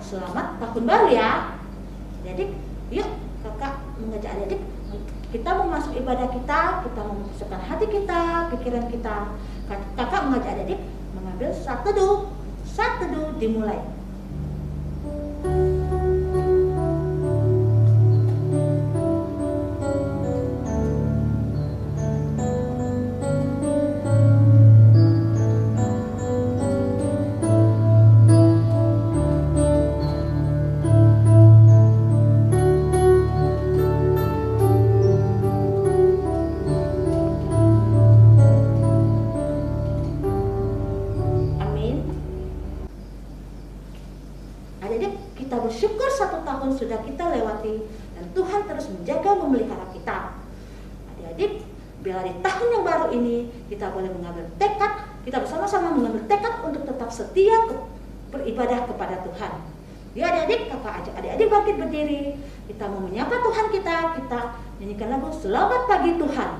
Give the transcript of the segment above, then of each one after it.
Selamat tahun baru ya. Jadi yuk kakak mengajak adik-adik, kita mau masuk ibadah kita mau mempersiapkan hati kita, pikiran kita. Kakak mengajak adik-adik mengambil saat teduh dimulai. Kita bersyukur 1 tahun sudah kita lewati dan Tuhan terus menjaga memelihara kita. Adik-adik, bila di tahun yang baru ini kita boleh mengambil tekad, kita bersama-sama mengambil tekad untuk tetap setia beribadah kepada Tuhan. Ya adik-adik, kakak ajak adik-adik bangkit berdiri. Kita mau menyapa Tuhan kita nyanyikan lagu Selamat Pagi Tuhan.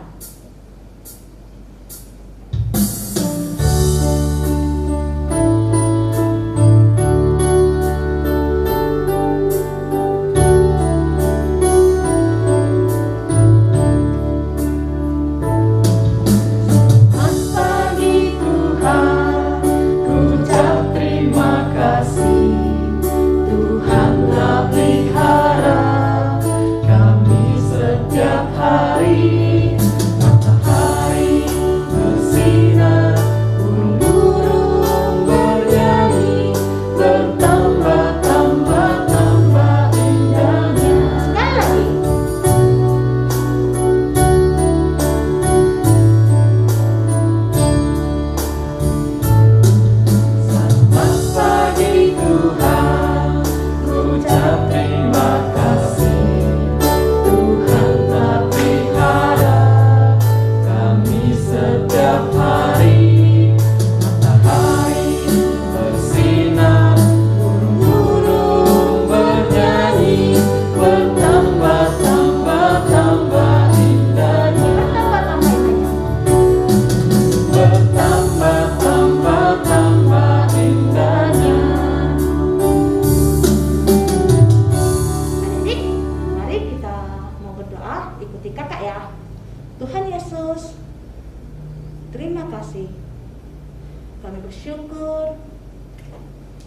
Tuhan Yesus, terima kasih. Kami bersyukur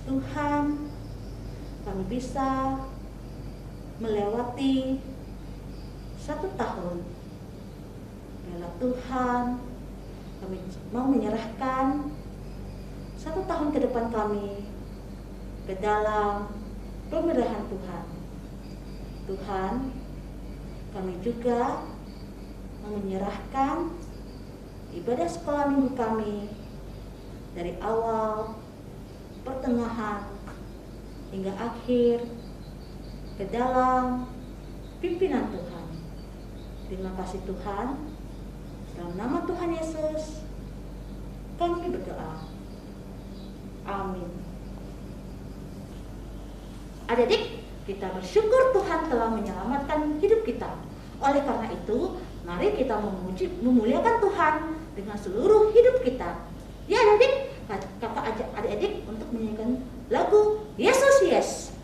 Tuhan, kami bisa melewati 1 tahun. Biarlah Tuhan, kami mau menyerahkan 1 tahun ke depan kami ke dalam pemeliharaan Tuhan. Tuhan, kami juga menyerahkan ibadah sekolah minggu kami dari awal, pertengahan, hingga akhir ke dalam pimpinan Tuhan. Terima kasih Tuhan. Dalam nama Tuhan Yesus kami berdoa. Amin. Adik-adik, kita bersyukur Tuhan telah menyelamatkan hidup kita. Oleh karena itu, mari kita memuliakan Tuhan dengan seluruh hidup kita. Ya adik-adik, kakak ajak adik-adik untuk menyanyikan lagu Yesus Yes.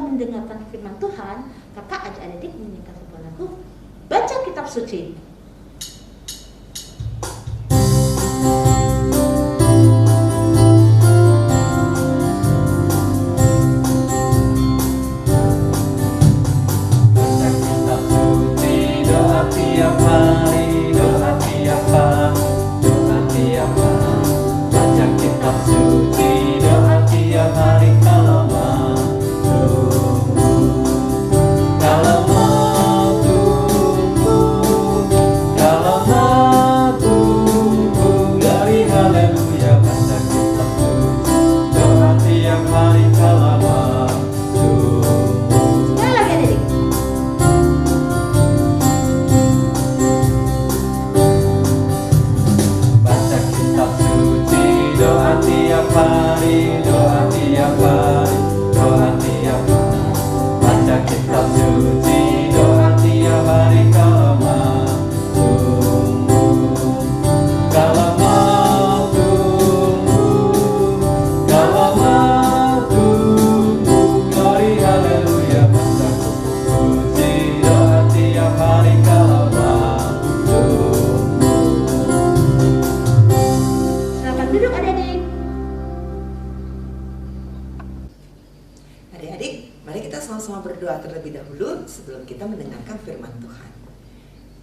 mendengarkan firman Tuhan, kakak ajak adik menyanyikan sebuah lagu, baca kitab suci.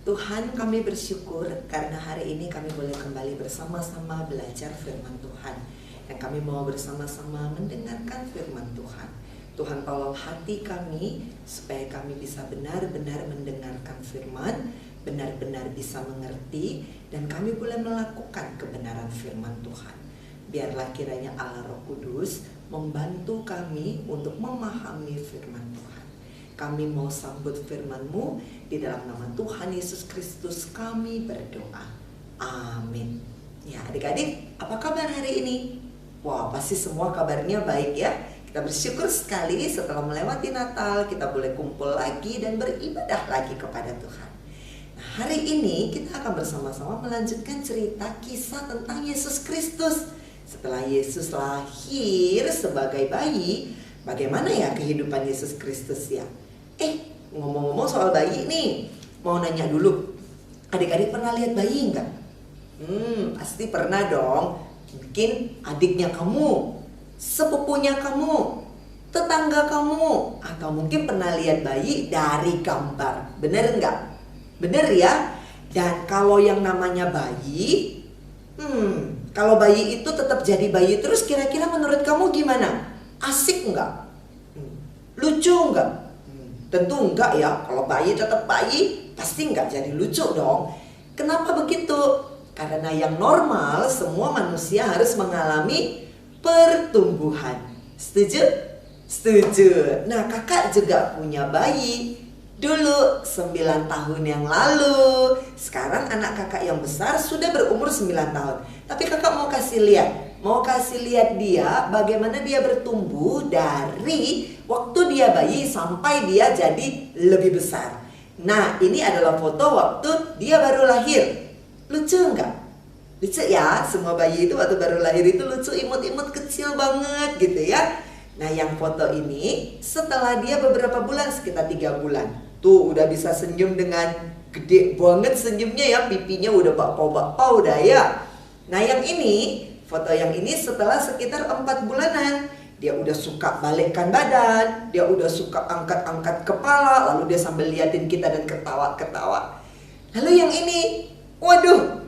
Tuhan, kami bersyukur karena hari ini kami boleh kembali bersama-sama belajar firman Tuhan. Dan kami mau bersama-sama mendengarkan firman Tuhan. Tuhan, tolong hati kami supaya kami bisa benar-benar mendengarkan firman, benar-benar bisa mengerti, dan kami boleh melakukan kebenaran firman Tuhan. Biarlah kiranya Allah Roh Kudus membantu kami untuk memahami firman Tuhan. Kami mau sambut firman-Mu, di dalam nama Tuhan Yesus Kristus kami berdoa. Amin. Ya, adik-adik, apa kabar hari ini? Wah, pasti semua kabarnya baik ya. Kita bersyukur sekali setelah melewati Natal, kita boleh kumpul lagi dan beribadah lagi kepada Tuhan. Nah, hari ini kita akan bersama-sama melanjutkan cerita kisah tentang Yesus Kristus. Setelah Yesus lahir sebagai bayi, bagaimana ya kehidupan Yesus Kristus ya? Ngomong-ngomong soal bayi nih, mau nanya dulu, adik-adik pernah lihat bayi enggak? Pasti pernah dong. Mungkin adiknya kamu, sepupunya kamu, tetangga kamu, atau mungkin pernah lihat bayi dari gambar. Bener enggak? Bener ya? Dan kalau yang namanya bayi, kalau bayi itu tetap jadi bayi terus, kira-kira menurut kamu gimana? Asik enggak? Lucu enggak? Tentu enggak ya. Kalau bayi tetap bayi, pasti enggak jadi lucu dong. Kenapa begitu? Karena yang normal, semua manusia harus mengalami pertumbuhan. Setuju? Setuju. Nah, kakak juga punya bayi dulu 9 tahun yang lalu. Sekarang anak kakak yang besar sudah berumur 9 tahun. Tapi kakak mau kasih lihat dia bagaimana dia bertumbuh dari waktu dia bayi sampai dia jadi lebih besar. Nah, ini adalah foto waktu dia baru lahir. Lucu enggak? Lucu ya, semua bayi itu waktu baru lahir itu lucu, imut-imut kecil banget gitu ya. Nah, yang foto ini setelah dia beberapa bulan, sekitar 3 bulan. Tuh udah bisa senyum dengan gede banget senyumnya ya, pipinya udah bakpao-bakpao udah ya. Nah, yang ini, foto yang ini setelah sekitar 4 bulanan. Dia udah suka balikkan badan, dia udah suka angkat-angkat kepala, lalu dia sambil liatin kita dan ketawa-ketawa. Lalu yang ini, waduh,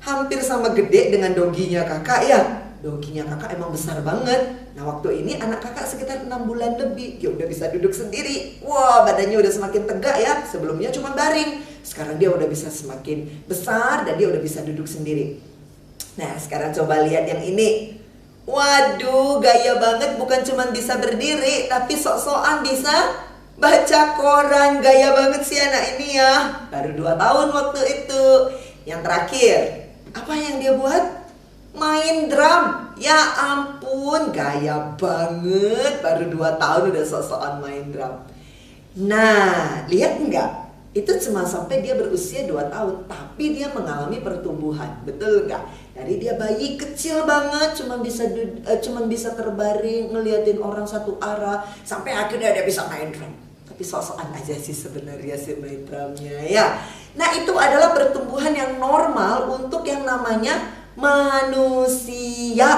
hampir sama gede dengan doginya kakak ya. Doginya kakak emang besar banget. Nah, waktu ini anak kakak sekitar 6 bulan lebih. Dia udah bisa duduk sendiri. Wah, badannya udah semakin tegak ya. Sebelumnya cuma baring. Sekarang dia udah bisa semakin besar dan dia udah bisa duduk sendiri. Nah, sekarang coba lihat yang ini. Waduh, gaya banget. Bukan cuma bisa berdiri, tapi sok-sokan bisa baca koran. Gaya banget sih anak ini ya. Baru 2 tahun waktu itu. Yang terakhir, apa yang dia buat? Main drum. Ya ampun, gaya banget. Baru 2 tahun udah sok-sokan main drum. Nah, lihat enggak? Itu cuma sampai dia berusia 2 tahun, tapi dia mengalami pertumbuhan, betul nggak? Dari dia bayi kecil banget, cuma bisa terbaring ngeliatin orang satu arah, sampai akhirnya dia bisa main drum. Tapi sok-sokan aja sih sebenarnya sih main drumnya ya. Nah itu adalah pertumbuhan yang normal untuk yang namanya manusia,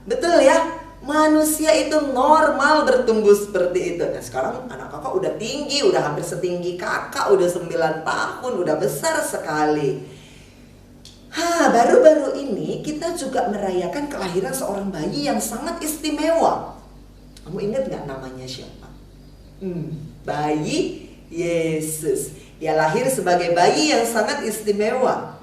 betul ya? Manusia itu normal bertumbuh seperti itu. Nah sekarang anak kakak udah tinggi, udah hampir setinggi kakak, udah 9 tahun, udah besar sekali. Baru-baru ini kita juga merayakan kelahiran seorang bayi yang sangat istimewa. Kamu ingat gak namanya siapa? Bayi Yesus. Dia lahir sebagai bayi yang sangat istimewa.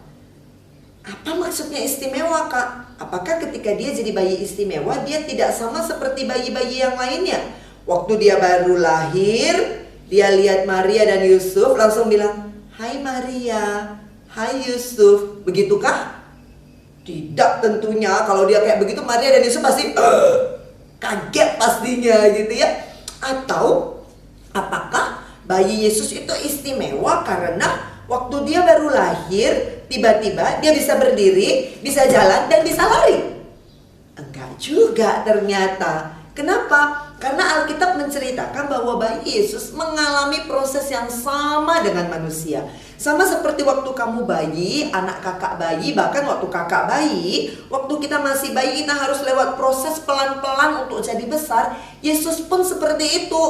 Apa maksudnya istimewa, Kak? Apakah ketika dia jadi bayi istimewa, dia tidak sama seperti bayi-bayi yang lainnya? Waktu dia baru lahir, dia lihat Maria dan Yusuf, langsung bilang, "Hai Maria, hai Yusuf." Begitukah? Tidak tentunya. Kalau dia kayak begitu, Maria dan Yusuf pasti kaget pastinya gitu ya. Atau apakah bayi Yesus itu istimewa karena waktu dia baru lahir, tiba-tiba dia bisa berdiri, bisa jalan, dan bisa lari? Enggak juga ternyata. Kenapa? Karena Alkitab menceritakan bahwa bayi Yesus mengalami proses yang sama dengan manusia. Sama seperti waktu kamu bayi, anak kakak bayi, bahkan waktu kakak bayi, waktu kita masih bayi kita harus lewat proses pelan-pelan untuk jadi besar. Yesus pun seperti itu.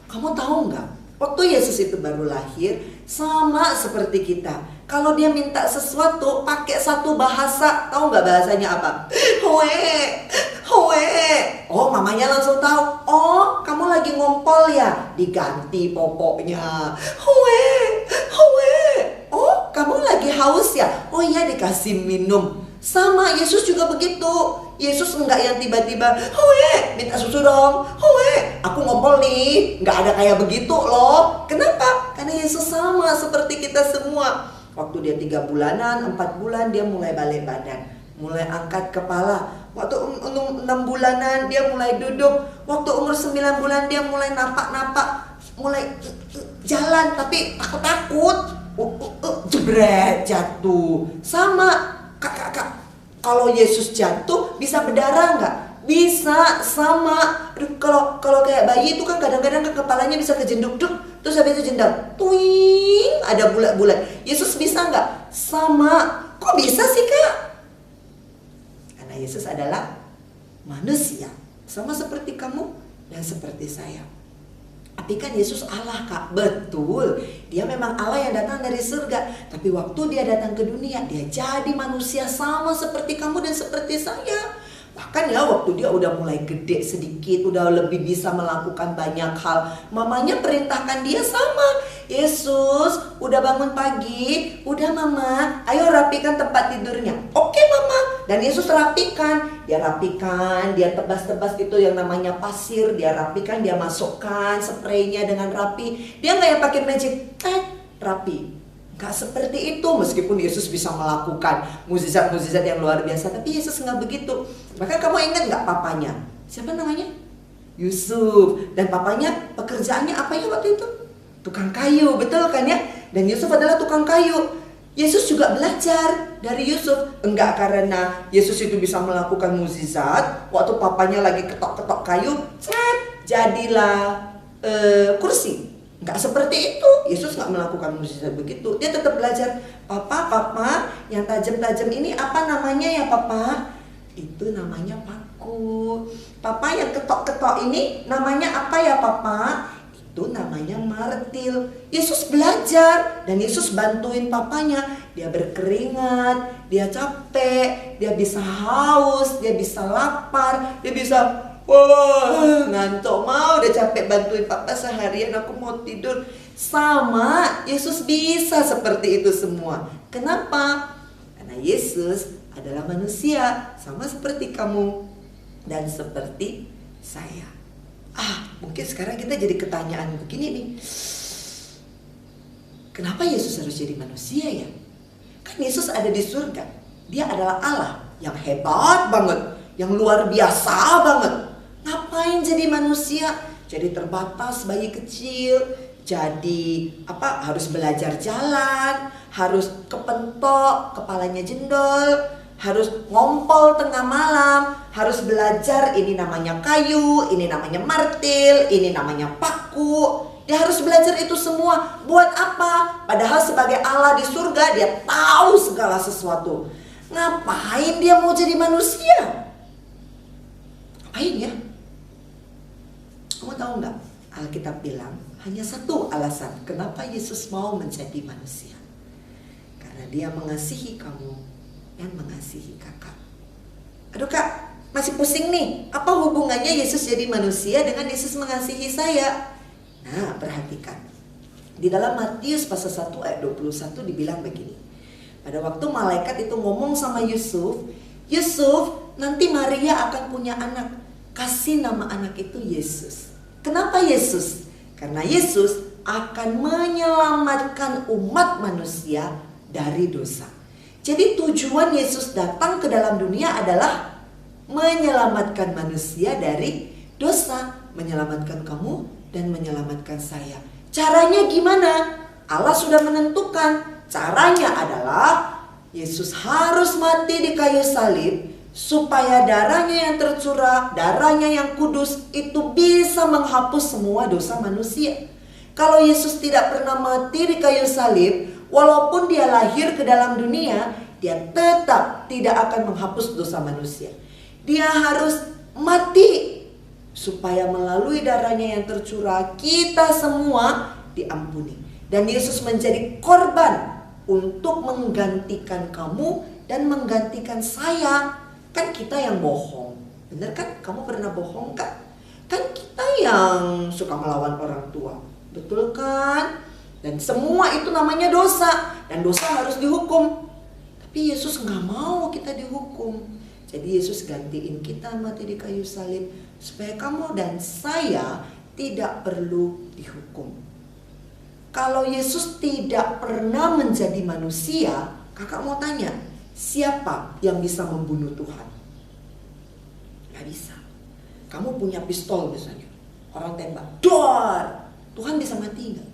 Kamu tahu nggak? Waktu Yesus itu baru lahir, sama seperti kita. Kalau dia minta sesuatu, pakai satu bahasa. Tahu nggak bahasanya apa? Hoe. Oh, mamanya langsung tahu. Oh, kamu lagi ngompol ya? Diganti pokoknya. Hoe. Oh, kamu lagi haus ya? Oh iya, dikasih minum. Sama, Yesus juga begitu. Yesus enggak yang tiba-tiba, minta susu dong, aku ngompol nih. Enggak ada kayak begitu loh. Kenapa? Karena Yesus sama seperti kita semua. Waktu dia 3 bulanan, 4 bulan, dia mulai balik badan, mulai angkat kepala. Waktu umur 6 bulanan, dia mulai duduk. Waktu umur 9 bulan, dia mulai napak-napak, mulai jalan, tapi takut-takut. Jebret, jatuh. Sama, kak. Kalau Yesus jatuh bisa berdarah nggak? Bisa, sama. Kalau kayak bayi itu kan kadang-kadang kepalanya bisa kejenduk, terus habis itu jendam, tuing, ada bulat-bulat. Yesus bisa nggak? Sama. Kok bisa sih, Kak? Karena Yesus adalah manusia, sama seperti kamu dan seperti saya. Tapi kan Yesus Allah, Kak. Betul, dia memang Allah yang datang dari surga. Tapi waktu dia datang ke dunia, dia jadi manusia sama seperti kamu dan seperti saya. Bahkan ya waktu dia udah mulai gede sedikit, udah lebih bisa melakukan banyak hal, mamanya perintahkan dia sama. Yesus, udah bangun pagi, udah mama, ayo rapikan tempat tidurnya. Oke mama. Dan Yesus rapikan, dia tebas-tebas itu yang namanya pasir, dia rapikan, dia masukkan spraynya dengan rapi. Dia nggak yang pakai magic, rapi. Gak seperti itu, meskipun Yesus bisa melakukan mukjizat-mukjizat yang luar biasa, tapi Yesus nggak begitu. Bahkan kamu ingat nggak papanya? Siapa namanya? Yusuf. Dan papanya pekerjaannya apa ya waktu itu? Tukang kayu, betul kan ya? Dan Yusuf adalah tukang kayu. Yesus juga belajar dari Yusuf. Enggak karena Yesus itu bisa melakukan mukjizat, waktu papanya lagi ketok-ketok kayu, jadilah kursi. Enggak seperti itu. Yesus nggak melakukan mukjizat begitu. Dia tetap belajar. Papa, yang tajam-tajam ini apa namanya ya papa? Itu namanya paku. Papa, yang ketok-ketok ini namanya apa ya papa? Itu namanya martil. Yesus belajar dan Yesus bantuin papanya. Dia berkeringat, dia capek, dia bisa haus, dia bisa lapar, dia bisa ngantuk, mau udah capek bantuin papa seharian, aku mau tidur. Sama, Yesus bisa seperti itu semua. Kenapa? Karena Yesus adalah manusia, sama seperti kamu dan seperti saya. Mungkin sekarang kita jadi ketanyaan begini nih. Kenapa Yesus harus jadi manusia ya? Kan Yesus ada di surga. Dia adalah Allah yang hebat banget, yang luar biasa banget. Ngapain jadi manusia? Jadi terbatas, bayi kecil, jadi harus belajar jalan, harus kepentok, kepalanya jendol, harus ngompol tengah malam, harus belajar ini namanya kayu, ini namanya martil, ini namanya paku. Dia harus belajar itu semua. Buat apa? Padahal sebagai Allah di surga dia tahu segala sesuatu. Ngapain dia mau jadi manusia? Ngapain ya? Kamu tahu nggak? Alkitab bilang hanya satu alasan kenapa Yesus mau menjadi manusia. Karena dia mengasihi kamu dan mengasihi kakak. Aduh kak, masih pusing nih. Apa hubungannya Yesus jadi manusia dengan Yesus mengasihi saya? Nah, perhatikan. Di dalam Matius pasal 1 ayat 21 dibilang begini. Pada waktu malaikat itu ngomong sama Yusuf, Yusuf, nanti Maria akan punya anak. Kasih nama anak itu Yesus. Kenapa Yesus? Karena Yesus akan menyelamatkan umat manusia dari dosa. Jadi tujuan Yesus datang ke dalam dunia adalah menyelamatkan manusia dari dosa. Menyelamatkan kamu dan menyelamatkan saya. Caranya gimana? Allah sudah menentukan. Caranya adalah Yesus harus mati di kayu salib supaya darahnya yang tercurah, darahnya yang kudus itu bisa menghapus semua dosa manusia. Kalau Yesus tidak pernah mati di kayu salib, walaupun dia lahir ke dalam dunia, dia tetap tidak akan menghapus dosa manusia. Dia harus mati supaya melalui darahnya yang tercurah kita semua diampuni. Dan Yesus menjadi korban untuk menggantikan kamu dan menggantikan saya. Kan kita yang bohong, bener kan? Kamu pernah bohong kan? Kan kita yang suka melawan orang tua, betul kan? Dan semua itu namanya dosa, dan dosa harus dihukum. Tapi Yesus gak mau kita dihukum. Jadi Yesus gantiin kita mati di kayu salib supaya kamu dan saya tidak perlu dihukum. Kalau Yesus tidak pernah menjadi manusia, kakak mau tanya, siapa yang bisa membunuh Tuhan? Gak bisa. Kamu punya pistol misalnya, orang tembak, dor, Tuhan bisa mati gak?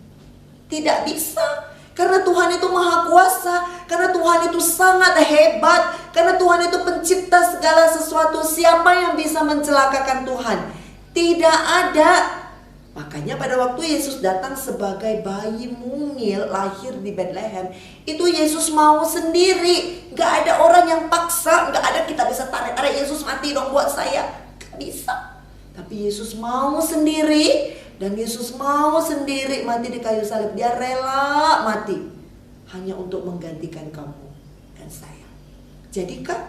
Tidak bisa. Karena Tuhan itu maha kuasa, karena Tuhan itu sangat hebat, karena Tuhan itu pencipta segala sesuatu. Siapa yang bisa mencelakakan Tuhan? Tidak ada. Makanya pada waktu Yesus datang sebagai bayi mungil lahir di Bethlehem, itu Yesus mau sendiri. Gak ada orang yang paksa, gak ada kita bisa tarik, ada Yesus mati dong buat saya. Gak bisa. Tapi Yesus mau sendiri. Dan Yesus mau sendiri mati di kayu salib. Dia rela mati hanya untuk menggantikan kamu dan saya. Jadi kak,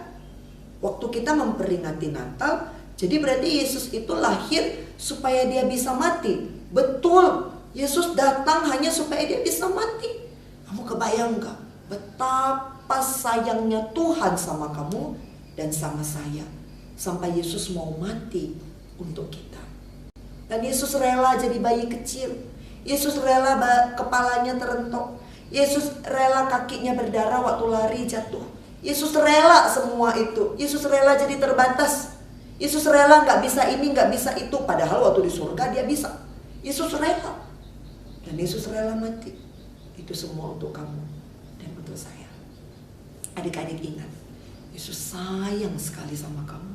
waktu kita memperingati Natal, jadi berarti Yesus itu lahir supaya dia bisa mati. Betul, Yesus datang hanya supaya dia bisa mati. Kamu kebayang gak betapa sayangnya Tuhan sama kamu dan sama saya, sampai Yesus mau mati untuk kita. Dan Yesus rela jadi bayi kecil. Yesus rela kepalanya terentok. Yesus rela kakinya berdarah waktu lari jatuh. Yesus rela semua itu. Yesus rela jadi terbatas. Yesus rela gak bisa ini, gak bisa itu. Padahal waktu di surga dia bisa. Yesus rela. Dan Yesus rela mati. Itu semua untuk kamu dan untuk saya. Adik-adik ingat, Yesus sayang sekali sama kamu.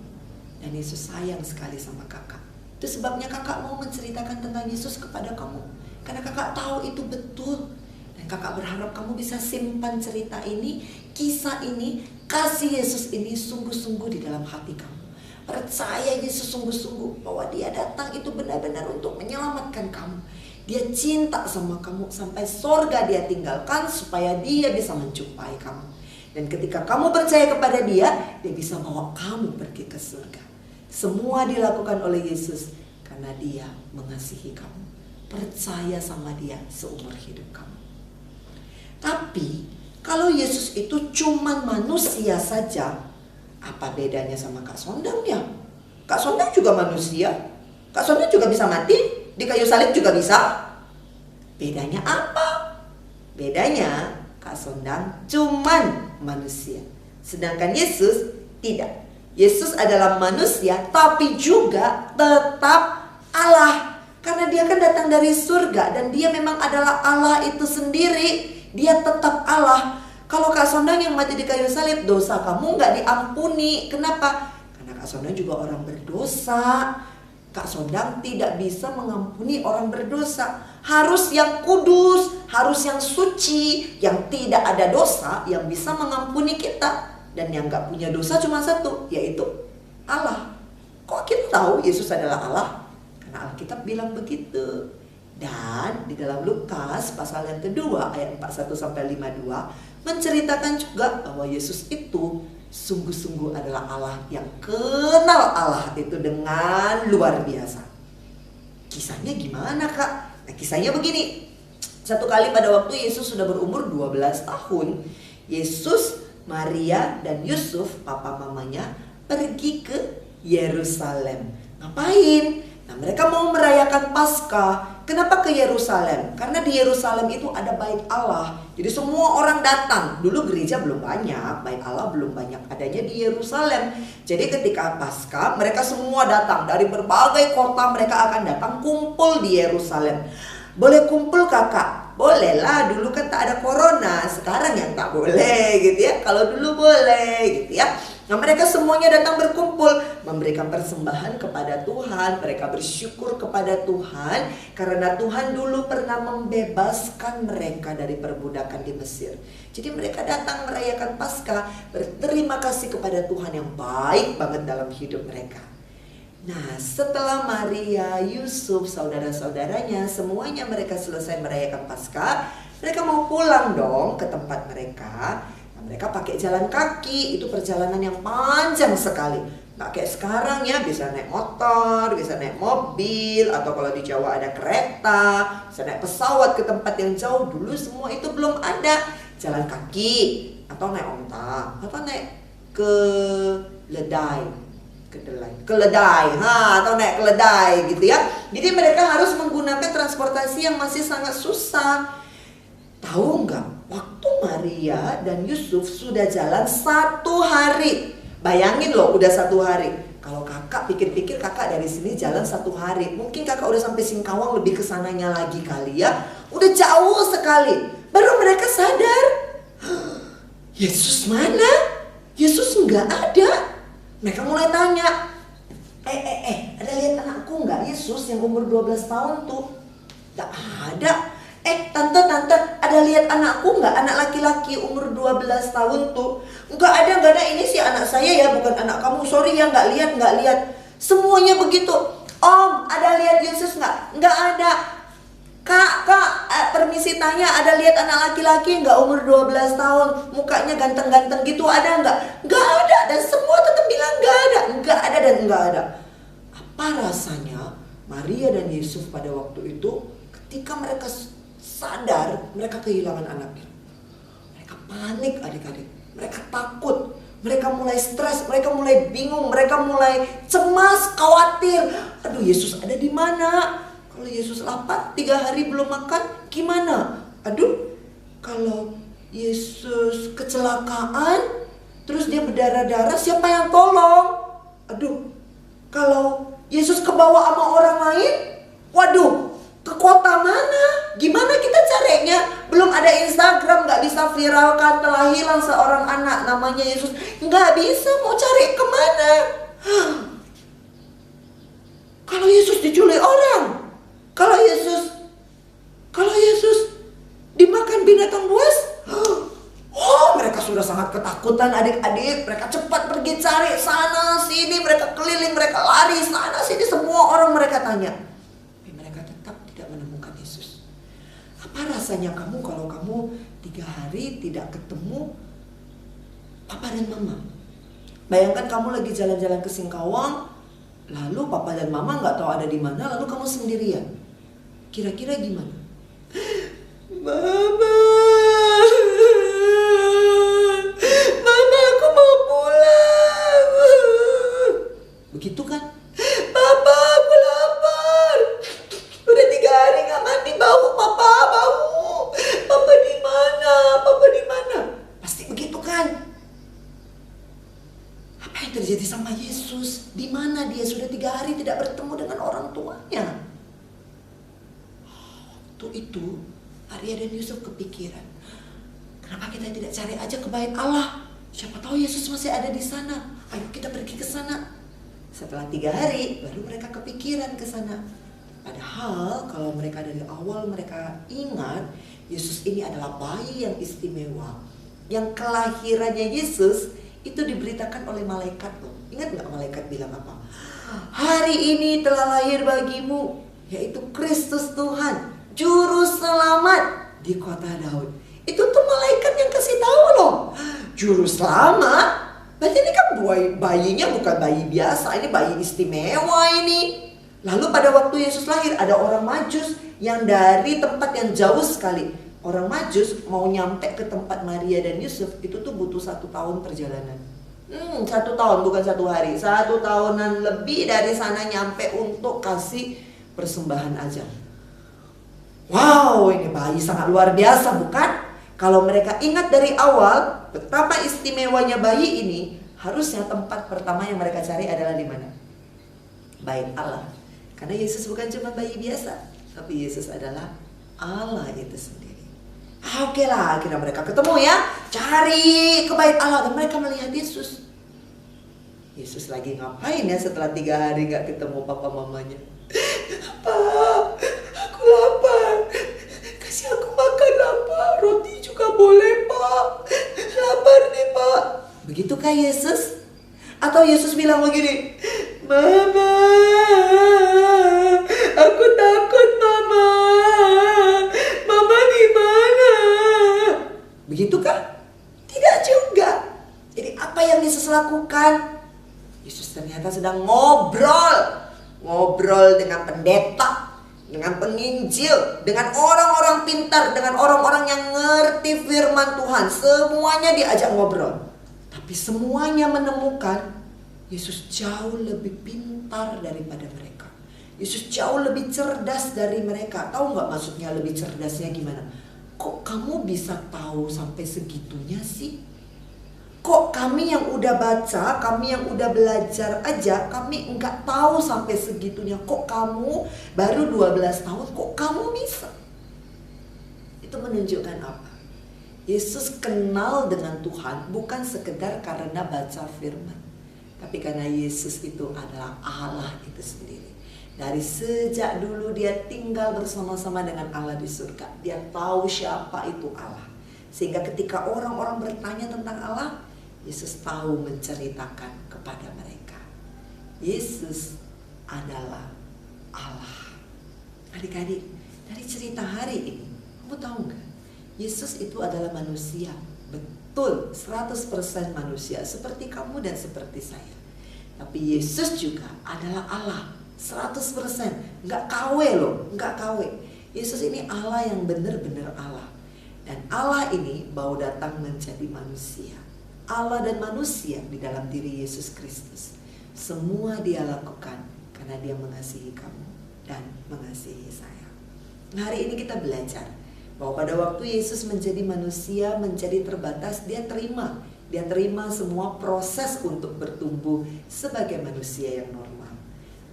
Dan Yesus sayang sekali sama kakak. Itu sebabnya kakak mau menceritakan tentang Yesus kepada kamu. Karena kakak tahu itu betul. Dan kakak berharap kamu bisa simpan cerita ini, kisah ini, kasih Yesus ini sungguh-sungguh di dalam hati kamu. Percaya Yesus sungguh-sungguh bahwa dia datang itu benar-benar untuk menyelamatkan kamu. Dia cinta sama kamu sampai sorga dia tinggalkan supaya dia bisa menjumpai kamu. Dan ketika kamu percaya kepada dia, dia bisa bawa kamu pergi ke surga. Semua dilakukan oleh Yesus karena dia mengasihi kamu. Percaya sama dia seumur hidup kamu. Tapi kalau Yesus itu cuman manusia saja, apa bedanya sama Kak Sondang ya? Kak Sondang juga manusia. Kak Sondang juga bisa mati, di kayu salib juga bisa. Bedanya apa? Bedanya Kak Sondang cuman manusia, sedangkan Yesus tidak. Yesus adalah manusia tapi juga tetap Allah. Karena dia Dia kan datang dari surga dan dia memang adalah Allah itu sendiri. Dia tetap Allah. Kalau Kak Sondang yang mati di kayu salib, dosa kamu nggak diampuni. Kenapa? Karena Kak Sondang juga orang berdosa. Kak Sondang tidak bisa mengampuni orang berdosa. Harus yang kudus, harus yang suci, yang tidak ada dosa, yang bisa mengampuni kita. Dan yang nggak punya dosa cuma satu, yaitu Allah. Kok kita tahu Yesus adalah Allah? Karena Alkitab bilang begitu. Dan di dalam Lukas pasal yang kedua ayat 41-52 menceritakan juga bahwa Yesus itu sungguh-sungguh adalah Allah yang kenal Allah itu dengan luar biasa. Kisahnya gimana, Kak? Nah, kisahnya begini. Satu kali pada waktu Yesus sudah berumur 12 tahun, Yesus, Maria, dan Yusuf, papa mamanya, pergi ke Yerusalem. Ngapain? Nah, mereka mau merayakan Paskah. Kenapa ke Yerusalem? Karena di Yerusalem itu ada bait Allah. Jadi semua orang datang. Dulu gereja belum banyak, bait Allah belum banyak adanya di Yerusalem. Jadi ketika Paskah, mereka semua datang dari berbagai kota. Mereka akan datang kumpul di Yerusalem. Boleh kumpul, Kakak? Boleh lah, dulu kan tak ada corona. Sekarang yang tak boleh gitu ya. Kalau dulu boleh gitu ya. Nah, mereka semuanya datang berkumpul, memberikan persembahan kepada Tuhan. Mereka bersyukur kepada Tuhan karena Tuhan dulu pernah membebaskan mereka dari perbudakan di Mesir. Jadi mereka datang merayakan Paskah, berterima kasih kepada Tuhan yang baik banget dalam hidup mereka. Nah, setelah Maria, Yusuf, saudara-saudaranya, semuanya mereka selesai merayakan Paskah, mereka mau pulang dong ke tempat mereka. Mereka pakai jalan kaki, itu perjalanan yang panjang sekali. Nggak kayak sekarang ya, bisa naik motor, bisa naik mobil, atau kalau di Jawa ada kereta, bisa naik pesawat ke tempat yang jauh. Dulu semua itu belum ada. Jalan kaki, atau naik onta, atau naik keledai, atau naik keledai gitu ya. Jadi mereka harus menggunakan transportasi yang masih sangat susah. Tahu nggak? Waktu Maria dan Yusuf sudah jalan 1 hari. Bayangin loh, udah 1 hari. Kalau kakak pikir-pikir, kakak dari sini jalan 1 hari. Mungkin kakak udah sampai Singkawang, lebih kesananya lagi kali ya. Udah jauh sekali. Baru mereka sadar, Yesus mana? Yesus nggak ada. Mereka mulai tanya, ada lihat anakku nggak? Yesus yang umur 12 tahun tuh. Nggak ada. Tante, ada lihat anakku nggak? Anak laki-laki umur 12 tahun tuh. Nggak ada, ini sih anak saya ya, bukan anak kamu. Sorry ya, nggak lihat. Semuanya begitu. Om, ada lihat Yesus nggak? Nggak ada. Kak, permisi tanya, ada lihat anak laki-laki nggak umur 12 tahun? Mukanya ganteng-ganteng gitu, ada nggak? Nggak ada. Dan semua tetap bilang nggak ada dan nggak ada. Apa rasanya Maria dan Yusuf pada waktu itu ketika mereka sadar mereka kehilangan anaknya? Mereka panik adik-adik. Mereka takut. Mereka mulai stres. Mereka mulai bingung. Mereka mulai cemas, khawatir. Aduh, Yesus ada di mana? Kalau Yesus lapar 3 hari belum makan, gimana? Aduh, kalau Yesus kecelakaan, terus dia berdarah-darah, siapa yang tolong? Aduh, kalau Yesus kebawa sama orang lain, waduh, ke kota mana? Gimana kita carinya? Belum ada Instagram, nggak bisa viralkan telah hilang seorang anak namanya Yesus. Nggak bisa, mau cari kemana? Kalau Yesus diculik orang, kalau Yesus dimakan binatang buas, mereka sudah sangat ketakutan adik-adik. Mereka cepat pergi cari sana sini, mereka keliling, mereka lari sana sini, semua orang mereka tanya. Apa rasanya kamu kalau kamu 3 hari tidak ketemu papa dan mama? Bayangkan kamu lagi jalan-jalan ke Singkawang, lalu papa dan mama nggak tahu ada di mana, lalu kamu sendirian. Kira-kira gimana? Mama, aku mau pulang. Begitu kan? Papa, aku lapar. Udah 3 hari nggak mandi, bau papa, bau. Papa di mana? Pasti begitu kan? Apa yang terjadi sama Yesus? Di mana dia sudah 3 hari tidak bertemu dengan orang tuanya? Waktu itu Maria dan Yusuf kepikiran, kenapa kita tidak cari aja ke bait Allah? Siapa tahu Yesus masih ada di sana. Ayo kita pergi ke sana. Setelah 3 hari baru mereka kepikiran ke sana. Padahal kalau mereka dari awal mereka ingat, Yesus ini adalah bayi yang istimewa. Yang kelahirannya Yesus itu diberitakan oleh malaikat loh. Ingat gak malaikat bilang apa? Hari ini telah lahir bagimu, yaitu Kristus Tuhan, Juru Selamat di kota Daud. Itu tuh malaikat yang kasih tahu loh. Juru Selamat? Berarti ini kan bayinya bukan bayi biasa, ini bayi istimewa ini. Lalu pada waktu Yesus lahir ada orang Majus yang dari tempat yang jauh sekali. Orang Majus mau nyampe ke tempat Maria dan Yusuf itu tuh butuh 1 tahun perjalanan. 1 tahun bukan 1 hari, 1 tahunan lebih dari sana nyampe untuk kasih persembahan aja. Wow, ini bayi sangat luar biasa bukan? Kalau mereka ingat dari awal betapa istimewanya bayi ini, harusnya tempat pertama yang mereka cari adalah di mana? Bait Allah. Karena Yesus bukan cuma bayi biasa, tapi Yesus adalah Allah itu sendiri. Oke lah, akhirnya mereka ketemu ya, cari ke bait Allah dan mereka melihat Yesus. Yesus lagi ngapain ya setelah 3 hari gak ketemu papa mamanya? Pak, aku lapar. Kasih aku makan lah Pak. Roti juga boleh Pak. Lapar nih Pak. Begitukah Yesus? Atau Yesus bilang begini, Mama, aku takut Mama. Mama di mana? Begitukah? Tidak juga. Jadi apa yang Yesus lakukan? Yesus ternyata sedang ngobrol dengan pendeta, dengan penginjil, dengan orang-orang pintar, dengan orang-orang yang ngerti firman Tuhan. Semuanya diajak ngobrol. Tapi semuanya menemukan Yesus jauh lebih pintar daripada mereka. Yesus jauh lebih cerdas dari mereka. Tahu nggak maksudnya lebih cerdasnya gimana? Kok kamu bisa tahu sampai segitunya sih? Kok kami yang udah baca, kami yang udah belajar aja, kami enggak tahu sampai segitunya. Kok kamu baru 12 tahun, kok kamu bisa? Itu menunjukkan apa? Yesus kenal dengan Tuhan bukan sekedar karena baca firman, tapi karena Yesus itu adalah Allah itu sendiri. Dari sejak dulu dia tinggal bersama-sama dengan Allah di surga. Dia tahu siapa itu Allah. Sehingga ketika orang-orang bertanya tentang Allah, Yesus tahu menceritakan kepada mereka. Yesus adalah Allah. Adik-adik, dari cerita hari ini, kamu tahu nggak? Yesus itu adalah manusia. Betul, 100% manusia. Seperti kamu dan seperti saya. Tapi Yesus juga adalah Allah. 100%. Nggak KW loh, nggak KW. Yesus ini Allah yang benar-benar Allah. Dan Allah ini mau datang menjadi manusia. Allah dan manusia di dalam diri Yesus Kristus. Semua dia lakukan karena dia mengasihi kamu dan mengasihi saya. Nah, hari ini kita belajar bahwa pada waktu Yesus menjadi manusia, menjadi terbatas, dia terima semua proses untuk bertumbuh sebagai manusia yang normal.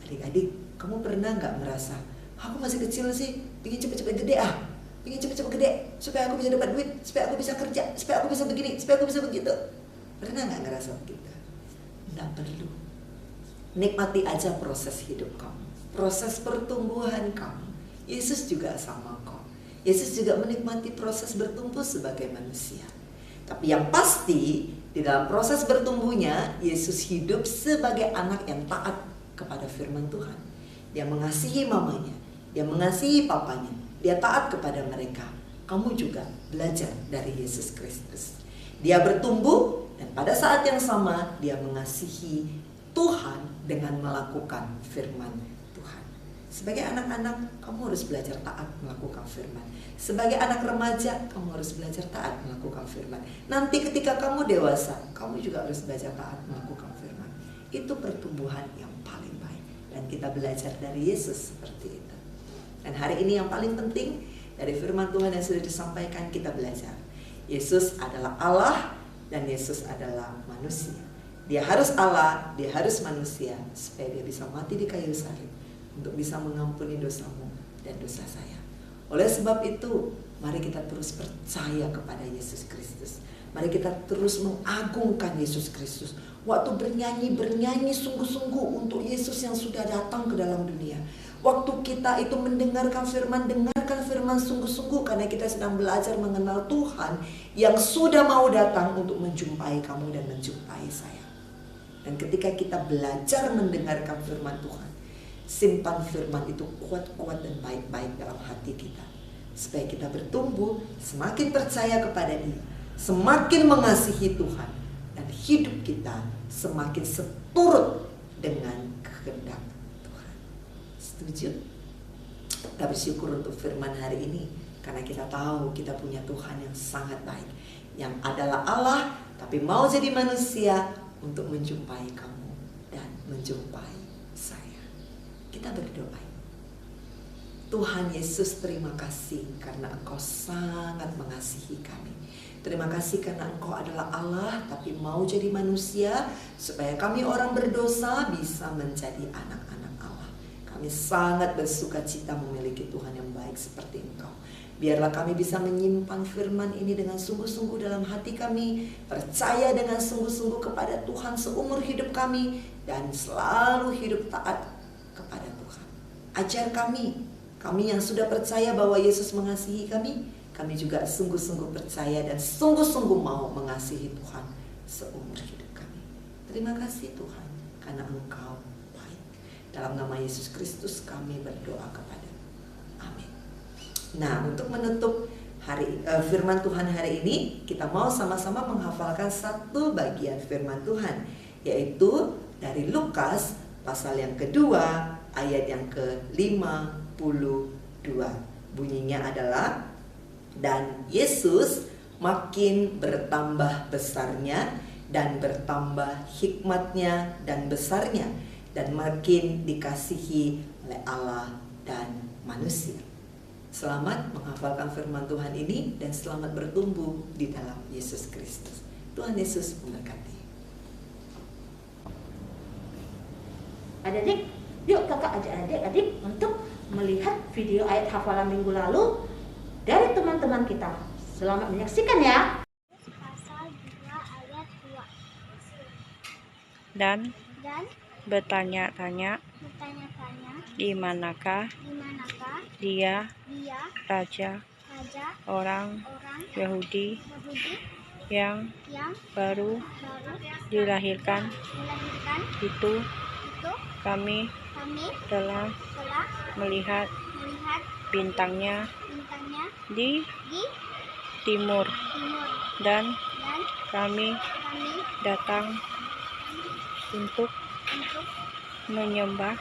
Adik-adik, kamu pernah gak merasa, aku masih kecil sih, pengen cepet-cepet gede pengen cepet-cepet gede, supaya aku bisa dapat duit, supaya aku bisa kerja, supaya aku bisa begini, supaya aku bisa begitu. Pernah gak ngerasa begitu? Nggak perlu. Nikmati aja proses hidup kamu, proses pertumbuhan kamu. Yesus juga sama kok. Yesus juga menikmati proses bertumbuh sebagai manusia. Tapi yang pasti, di dalam proses bertumbuhnya, Yesus hidup sebagai anak yang taat kepada firman Tuhan. Dia mengasihi mamanya, dia mengasihi papanya, dia taat kepada mereka. Kamu juga belajar dari Yesus Kristus. Dia bertumbuh dan pada saat yang sama dia mengasihi Tuhan dengan melakukan firman Tuhan. Sebagai anak-anak, kamu harus belajar taat melakukan firman. Sebagai anak remaja, kamu harus belajar taat melakukan firman. Nanti ketika kamu dewasa, kamu juga harus belajar taat melakukan firman. Itu pertumbuhan yang paling baik. Dan kita belajar dari Yesus seperti itu. Dan hari ini yang paling penting dari firman Tuhan yang sudah disampaikan, kita belajar Yesus adalah Allah dan Yesus adalah manusia. Dia harus Allah, dia harus manusia, supaya dia bisa mati di kayu salib untuk bisa mengampuni dosamu dan dosa saya. Oleh sebab itu, mari kita terus percaya kepada Yesus Kristus. Mari kita terus mengagungkan Yesus Kristus. Waktu bernyanyi sungguh-sungguh untuk Yesus yang sudah datang ke dalam dunia. Waktu kita itu dengarkan firman sungguh-sungguh karena kita sedang belajar mengenal Tuhan yang sudah mau datang untuk menjumpai kamu dan menjumpai saya. Dan ketika kita belajar mendengarkan firman Tuhan, simpan firman itu kuat-kuat dan baik-baik dalam hati kita. Supaya kita bertumbuh, semakin percaya kepada Dia, semakin mengasihi Tuhan, dan hidup kita semakin seturut dengan kehendak Tuhan. Setuju? Kita bersyukur untuk firman hari ini, karena kita tahu kita punya Tuhan yang sangat baik, yang adalah Allah, tapi mau jadi manusia untuk menjumpai kamu dan menjumpai saya. Kita berdoa. Tuhan Yesus, terima kasih karena Engkau sangat mengasihi kami. Terima kasih karena Engkau adalah Allah tapi mau jadi manusia supaya kami orang berdosa bisa menjadi anak-anak Allah. Kami sangat bersuka cita memiliki Tuhan yang baik seperti Engkau. Biarlah kami bisa menyimpan firman ini dengan sungguh-sungguh dalam hati kami, percaya dengan sungguh-sungguh kepada Tuhan seumur hidup kami, dan selalu hidup taat kepada Tuhan. Ajar kami yang sudah percaya bahwa Yesus mengasihi kami juga sungguh-sungguh percaya dan sungguh-sungguh mau mengasihi Tuhan seumur hidup kami. Terima kasih Tuhan, karena Engkau baik. Dalam nama Yesus Kristus kami berdoa kepada. Amin. Nah, untuk menutup firman Tuhan hari ini, kita mau sama-sama menghafalkan satu bagian firman Tuhan, yaitu dari Lukas pasal yang kedua, ayat yang ke-52. Bunyinya adalah, dan Yesus makin bertambah besarnya dan bertambah hikmatnya dan besarnya, dan makin dikasihi oleh Allah dan manusia. Selamat menghafalkan firman Tuhan ini dan selamat bertumbuh di dalam Yesus Kristus. Tuhan Yesus memberkati. Adik-adik, yuk kakak ajak adik-adik untuk melihat video ayat hafalan minggu lalu dari teman-teman kita. Selamat menyaksikan ya. Pasal 2 ayat 2. Dan Dan bertanya-tanya, di manakah dia, dia raja raja orang orang Yahudi Yahudi yang yang baru baru dilahirkan dilahirkan itu? itu Kami kami telah telah melihat melihat bintangnya bintangnya di di timur, timur, dan dan kami kami datang untuk menyembah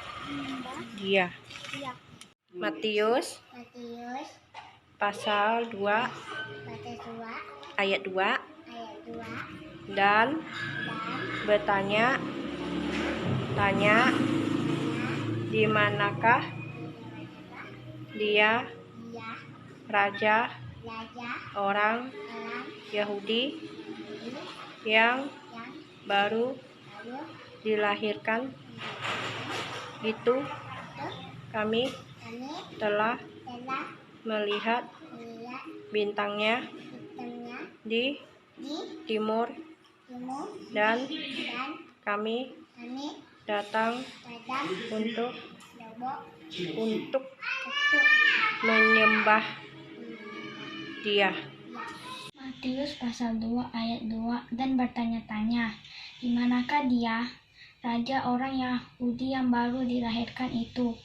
dia. dia. Matius Matius pasal 2 pasal 2 ayat 2. ayat 2. Dan Dan bertanya-tanya, di manakah dia, dia raja raja orang orang Yahudi Yahudi yang yang baru baru dilahirkan itu? Kami kami telah telah melihat melihat bintangnya bintangnya di di timur, timur, dan dan kami kami datang datang untuk untuk menyembah dia. Matius pasal 2 ayat 2. Dan bertanya-tanya, di manakah dia, raja orang Yahudi yang baru dilahirkan itu?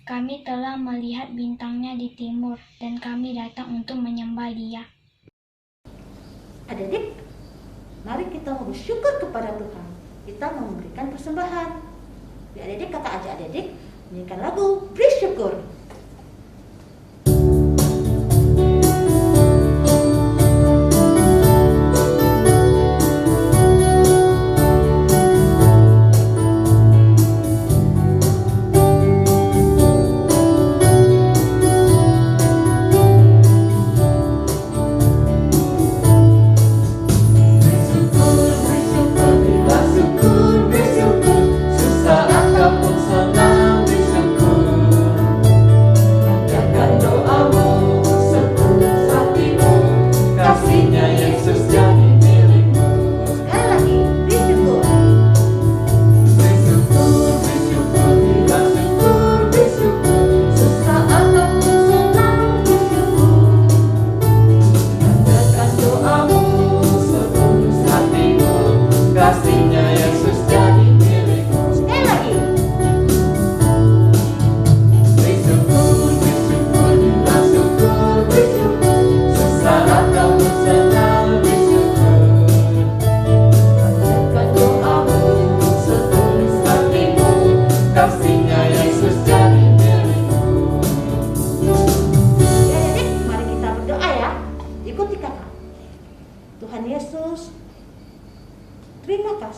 Kami telah melihat bintangnya di timur, dan kami datang untuk menyembah dia. Adik-adik, mari kita mau bersyukur kepada Tuhan. Kita mau memberikan persembahan. Biar adik-adik, kakak ajak adik-adik menyanyikan lagu bersyukur. Bersyukur, susah apapun senang bersyukur.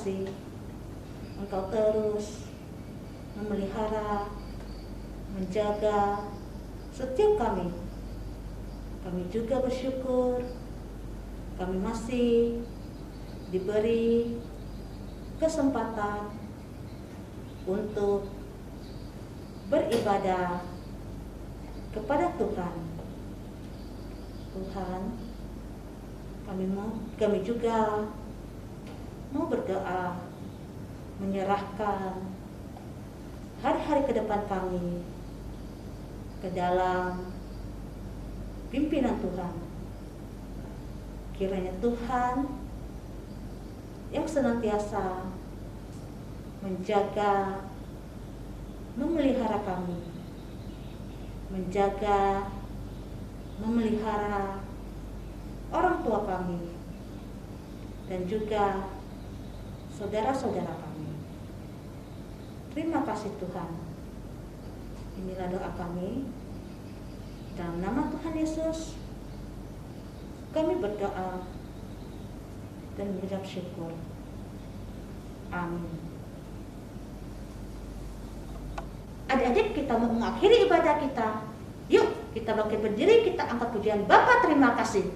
kasih Engkau terus memelihara, menjaga setiap kami. Kami juga bersyukur kami masih diberi kesempatan untuk beribadah kepada Tuhan. Tuhan, kami juga mau berdoa, menyerahkan hari-hari ke depan kami ke dalam pimpinan Tuhan. Kiranya Tuhan yang senantiasa menjaga, memelihara kami, menjaga, memelihara orang tua kami, dan juga saudara-saudara kami. Terima kasih Tuhan. Inilah doa kami. Dalam nama Tuhan Yesus, kami berdoa dan mengucap syukur. Amin. Adik-adik, kita mau mengakhiri ibadah kita. Yuk, kita bangkit berdiri, kita angkat pujian Bapa terima kasih.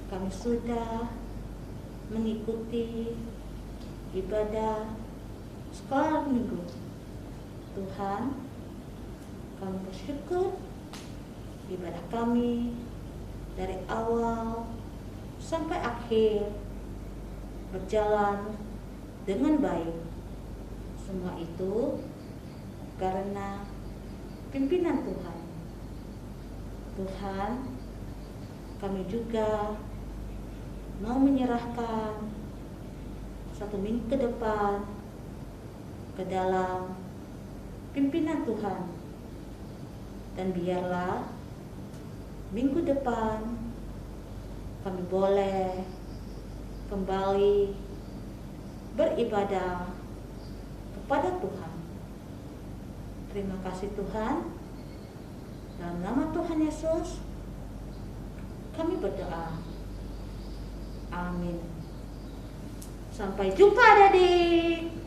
Kami sudah mengikuti ibadah sekolah minggu. Tuhan, kami bersyukur ibadah kami dari awal sampai akhir berjalan dengan baik. Semua itu karena pimpinan Tuhan. Tuhan, kami juga mau menyerahkan satu minggu ke depan ke dalam pimpinan Tuhan, dan biarlah minggu depan kami boleh kembali beribadah kepada Tuhan. Terima kasih Tuhan. Dalam nama Tuhan Yesus kami berdoa. Amin. Sampai jumpa adik-adik.